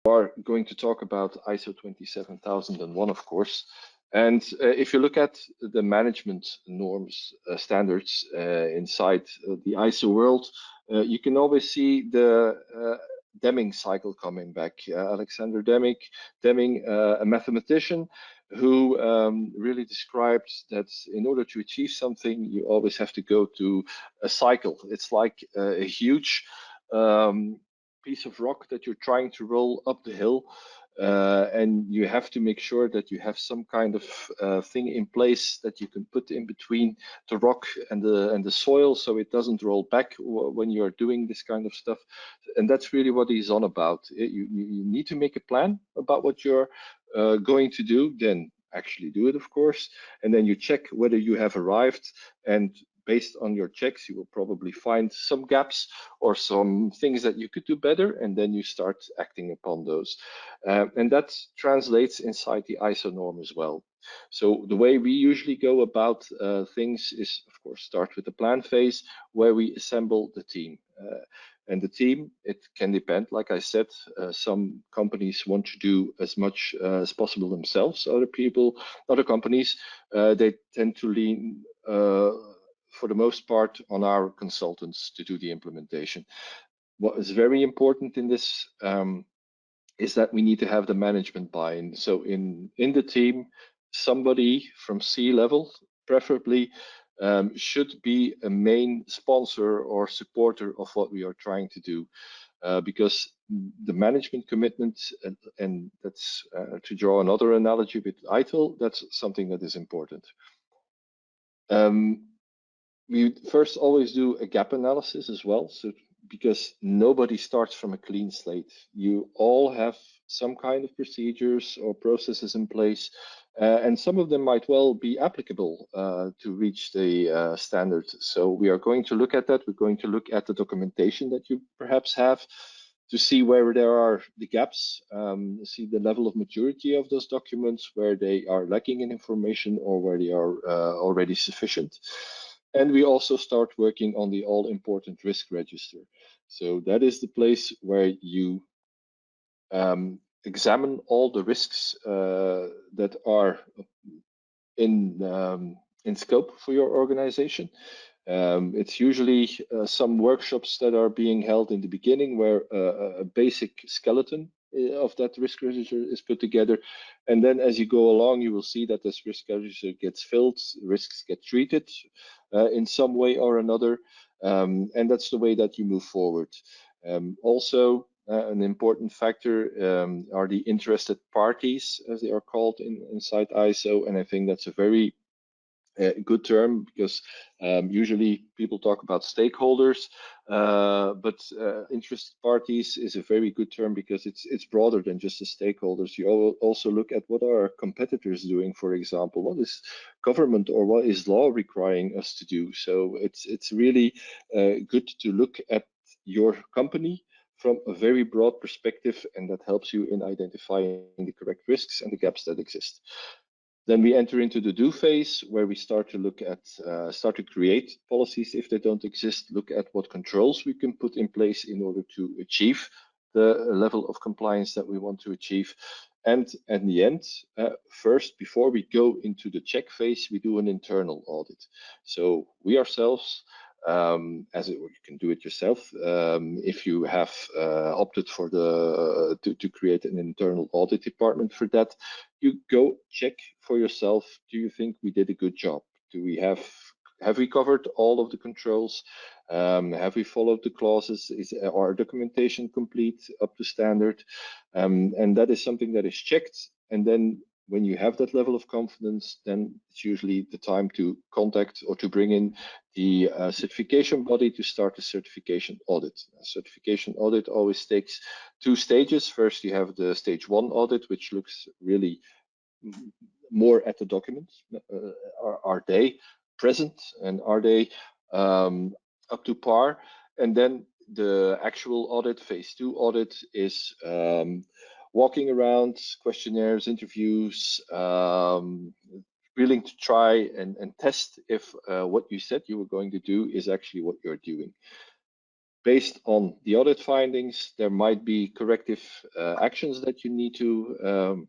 are going to talk about ISO 27001, of course. And if you look at the management norms, standards inside the ISO world, you can always see the Deming cycle coming back. Alexander Deming, a mathematician who really described that in order to achieve something, you always have to go to a cycle. It's like a huge piece of rock that you're trying to roll up the hill, and you have to make sure that you have some kind of thing in place that you can put in between the rock and the soil, so it doesn't roll back when you're doing this kind of stuff. And that's really what he's on about. You need to make a plan about what you're going to do, then actually do it, of course, and then you check whether you have arrived, and based on your checks, you will probably find some gaps or some things that you could do better, and then you start acting upon those. And that translates inside the ISO norm as well. So the way we usually go about things is, of course, start with the plan phase, where we assemble the team. And the team, it can depend. Like I said, some companies want to do as much as possible themselves. Other companies, they tend to lean for the most part on our consultants to do the implementation. What is very important in this is that we need to have the management buy-in. So in the team, somebody from C-level, preferably, should be a main sponsor or supporter of what we are trying to do, because the management commitment, and that's to draw another analogy with ITIL, that's something that is important. We first always do a gap analysis as well, so because nobody starts from a clean slate. You all have some kind of procedures or processes in place, and some of them might well be applicable to reach the standard. So we are going to look at that. We're going to look at the documentation that you perhaps have to see where there are the gaps, see the level of maturity of those documents, where they are lacking in information or where they are already sufficient. And we also start working on the all-important risk register. So that is the place where you examine all the risks that are in scope for your organization. It's usually some workshops that are being held in the beginning, where a basic skeleton of that risk register is put together, and then as you go along, you will see that this risk register gets filled, risks get treated in some way or another, and that's the way that you move forward. Also, an important factor are the interested parties, as they are called inside ISO, and I think that's a very good term, because usually people talk about stakeholders, but interested parties is a very good term, because it's broader than just the stakeholders. You also look at what are our competitors doing, for example, what is government or what is law requiring us to do. So it's really good to look at your company from a very broad perspective, and that helps you in identifying the correct risks and the gaps that exist. Then we enter into the do phase, where we start to look at, start to create policies if they don't exist, look at what controls we can put in place in order to achieve the level of compliance that we want to achieve. And at the end, first, before we go into the check phase, we do an internal audit. So we ourselves, you can do it yourself. If you have opted for to create an internal audit department for that, you go check for yourself. Do you think we did a good job? Do we have we covered all of the controls? Have we followed the clauses? Is our documentation complete, up to standard? And that is something that is checked. And then when you have that level of confidence, then it's usually the time to contact or to bring in the certification body to start the certification audit. A certification audit always takes 2 stages. First, you have the stage 1 audit, which looks really more at the documents. Are they present, and are they up to par? And then the actual audit, phase 2 audit, is walking around, questionnaires, interviews, willing to try and test if what you said you were going to do is actually what you're doing. Based on the audit findings, there might be corrective actions that you need to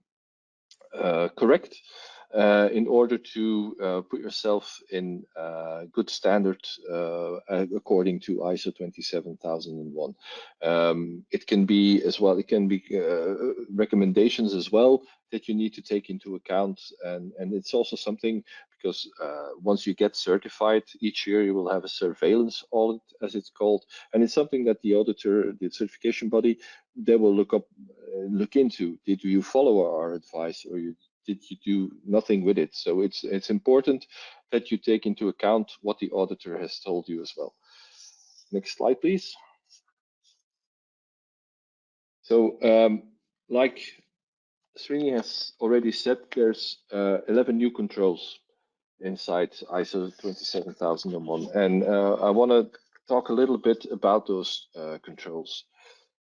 correct in order to put yourself in good standard according to ISO 27001. It can be as well, it can be recommendations as well that you need to take into account, and it's also something because once you get certified, each year you will have a surveillance audit, as it's called, and it's something that the auditor, the certification body, they will look into. Did you follow our advice, or did you do nothing with it? So it's important that you take into account what the auditor has told you as well. Next slide, please. So like Srini has already said, there's 11 new controls inside ISO 27001, and I want to talk a little bit about those controls.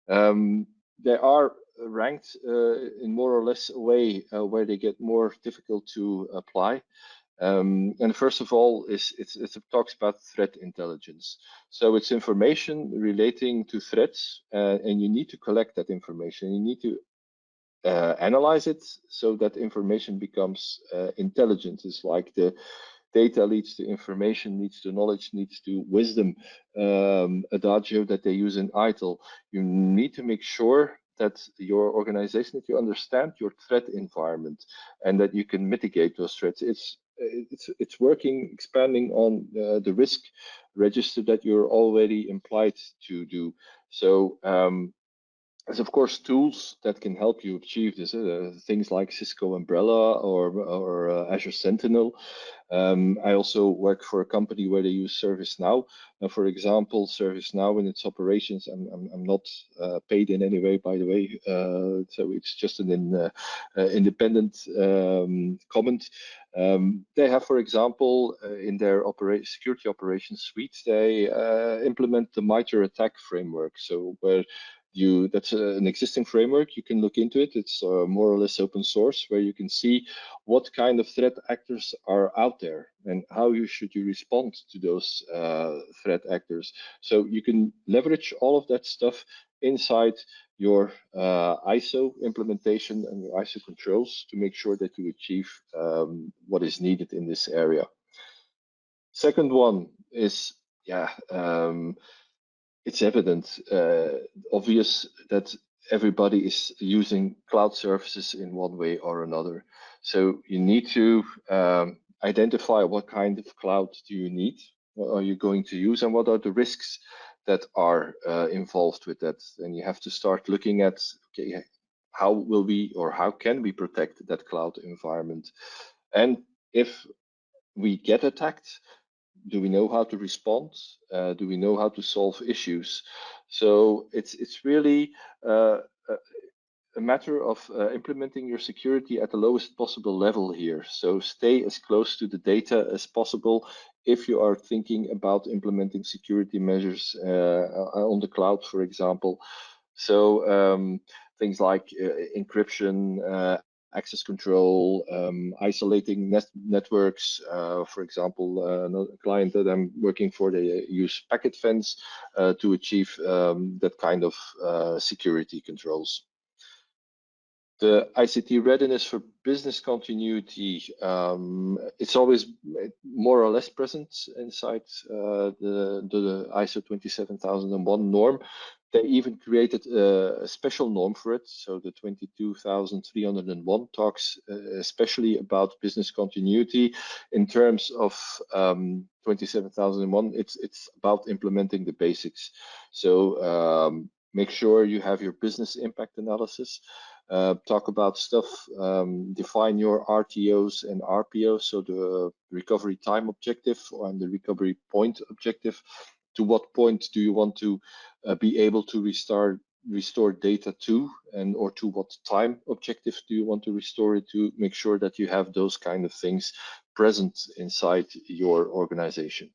They are ranked in more or less a way where they get more difficult to apply. And first of all, it talks about threat intelligence. So it's information relating to threats, and you need to collect that information. You need to analyze it so that information becomes intelligent. It's like the data leads to information, leads to knowledge, leads to wisdom, adagio that they use in ITIL. You need to make sure that your organization, that you understand your threat environment and that you can mitigate those threats. It's working, expanding on the risk register that you're already implied to do. So there's of course tools that can help you achieve this, things like Cisco Umbrella or Azure Sentinel. I also work for a company where they use ServiceNow. Now, for example, ServiceNow in its operations, I'm not paid in any way, by the way, so it's just an independent comment. They have, for example, in their security operations suite, they implement the MITRE ATT&CK framework. So where that's an existing framework, you can look into it. It's more or less open source, where you can see what kind of threat actors are out there and how should you respond to those threat actors. So you can leverage all of that stuff inside your ISO implementation and your ISO controls to make sure that you achieve what is needed in this area. Second one is, it's evident, obvious that everybody is using cloud services in one way or another. So you need to identify what kind of cloud do you need, what are you going to use, and what are the risks that are involved with that. And you have to start looking at, okay, how will we, or how can we protect that cloud environment? And if we get attacked, do we know how to respond? Do we know how to solve issues? So it's really a matter of implementing your security at the lowest possible level here. So stay as close to the data as possible if you are thinking about implementing security measures on the cloud, for example. So things like encryption, access control, isolating networks. For example, a client that I'm working for, they use packet fence to achieve that kind of security controls. The ICT readiness for business continuity, it's always more or less present inside the ISO 27001 norm. They even created a special norm for it. So the 22301 talks especially about business continuity. In terms of 27001, it's about implementing the basics. So make sure you have your business impact analysis. Talk about stuff, define your RTOs and RPOs, so the recovery time objective and the recovery point objective. To what point do you want to be able to restore data to, and or to what time objective do you want to restore it to? Make sure that you have those kind of things present inside your organization.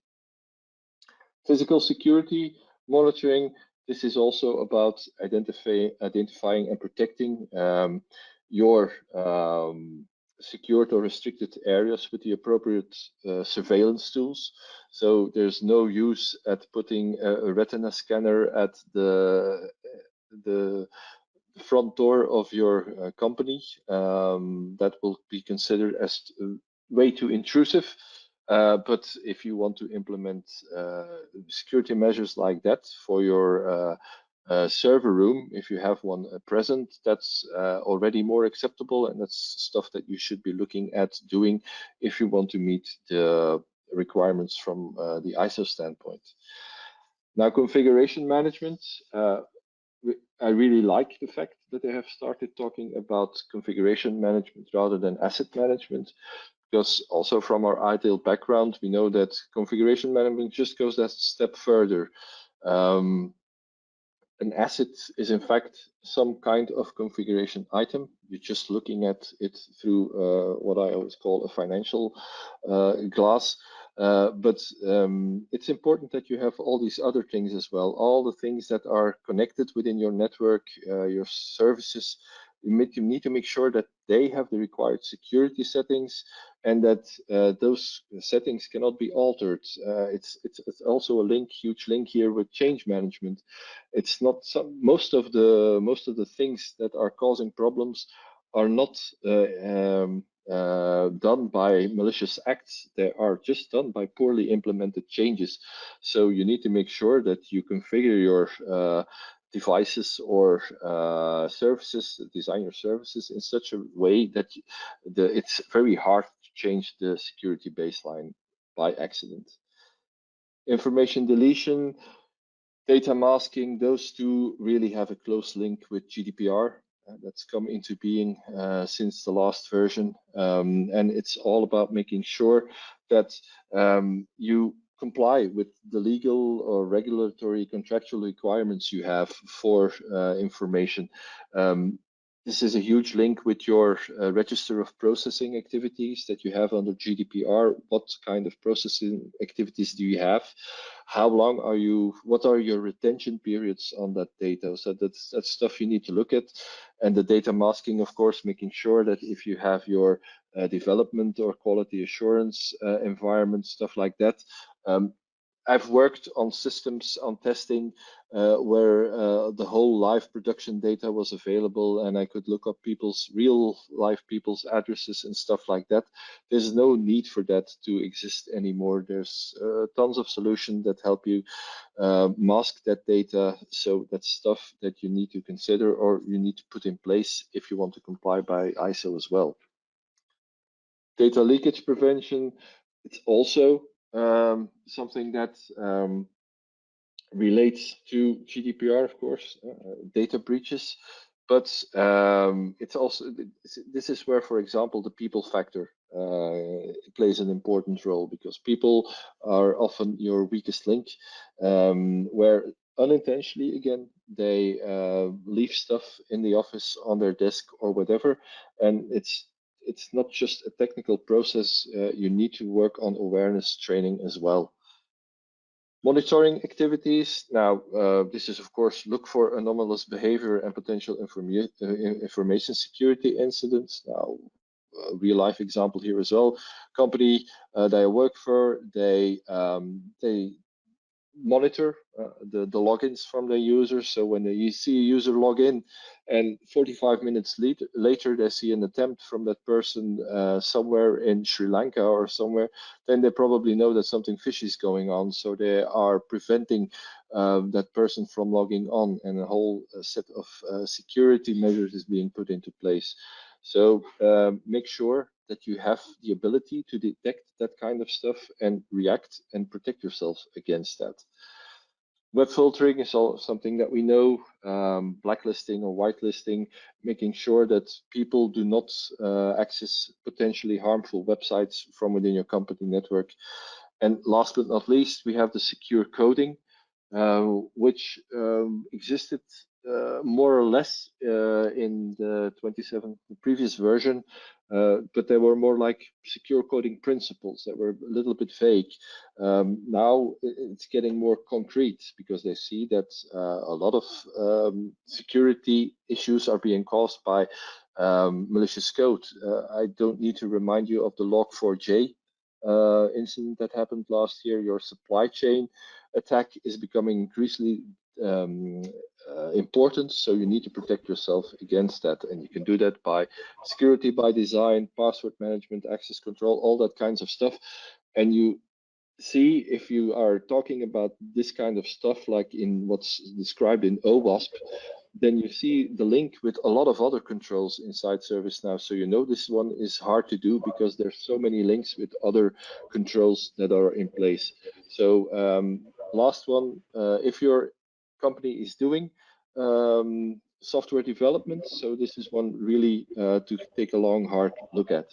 Physical security monitoring. This is also about identifying and protecting your secured or restricted areas with the appropriate surveillance tools. So there's no use at putting a retina scanner at the front door of your company. That will be considered as way too intrusive. But if you want to implement security measures like that for your server room, if you have one present, that's already more acceptable, and that's stuff that you should be looking at doing if you want to meet the requirements from the ISO standpoint. Now, configuration management. I really like the fact that they have started talking about configuration management rather than asset management, because also from our ITIL background, we know that configuration management just goes that step further. An asset is in fact some kind of configuration item. You're just looking at it through what I always call a financial glass. But it's important that you have all these other things as well, all the things that are connected within your network, your services. You need to make sure that they have the required security settings and that those settings cannot be altered. It's also a huge link here with change management. It's not most of the things that are causing problems are not done by malicious acts. They are just done by poorly implemented changes. So you need to make sure that you configure your devices or services, design your services in such a way that it's very hard to change the security baseline by accident. Information deletion, data masking, those two really have a close link with GDPR. That's come into being since the last version. And it's all about making sure that you comply with the legal or regulatory contractual requirements you have for information. This is a huge link with your register of processing activities that you have under GDPR. What kind of processing activities do you have? How long are you, what are your retention periods on that data? So that's stuff you need to look at. And the data masking, of course, making sure that if you have your development or quality assurance environment, stuff like that. I've worked on systems on testing where the whole live production data was available, and I could look up real live people's addresses and stuff like that. There's no need for that to exist anymore. There's tons of solutions that help you mask that data. So that's stuff that you need to consider or you need to put in place if you want to comply by ISO as well. Data leakage prevention, it's also something that relates to GDPR, of course, data breaches, but it's also, this is where, for example, the people factor plays an important role, because people are often your weakest link, where unintentionally, again, they leave stuff in the office on their desk or whatever, and it's not just a technical process. You need to work on awareness training as well. Monitoring activities. Now, this is, of course, look for anomalous behavior and potential information security incidents. Now, a real life example here as well. Company that I work for, they monitor the logins from their users. So when you see a user log in and 45 minutes later they see an attempt from that person somewhere in Sri Lanka or somewhere, then they probably know that something fishy is going on. So they are preventing that person from logging on, and a whole set of security measures is being put into place. So make sure that you have the ability to detect that kind of stuff and react and protect yourself against that. Web filtering is also something that we know, blacklisting or whitelisting, making sure that people do not access potentially harmful websites from within your company network. And last but not least, we have the secure coding, which existed more or less in the the previous version, but they were more like secure coding principles that were a little bit vague. Now it's getting more concrete because they see that a lot of security issues are being caused by malicious code. I don't need to remind you of the Log4j incident that happened last year. Your supply chain attack is becoming increasingly important, so you need to protect yourself against that, and you can do that by security by design, password management, access control, all that kinds of stuff. And you see, if you are talking about this kind of stuff, like in what's described in OWASP, then you see the link with a lot of other controls inside ServiceNow. So you know this one is hard to do because there's so many links with other controls that are in place. So last one, if your company is doing software development, so this is one really to take a long, hard look at.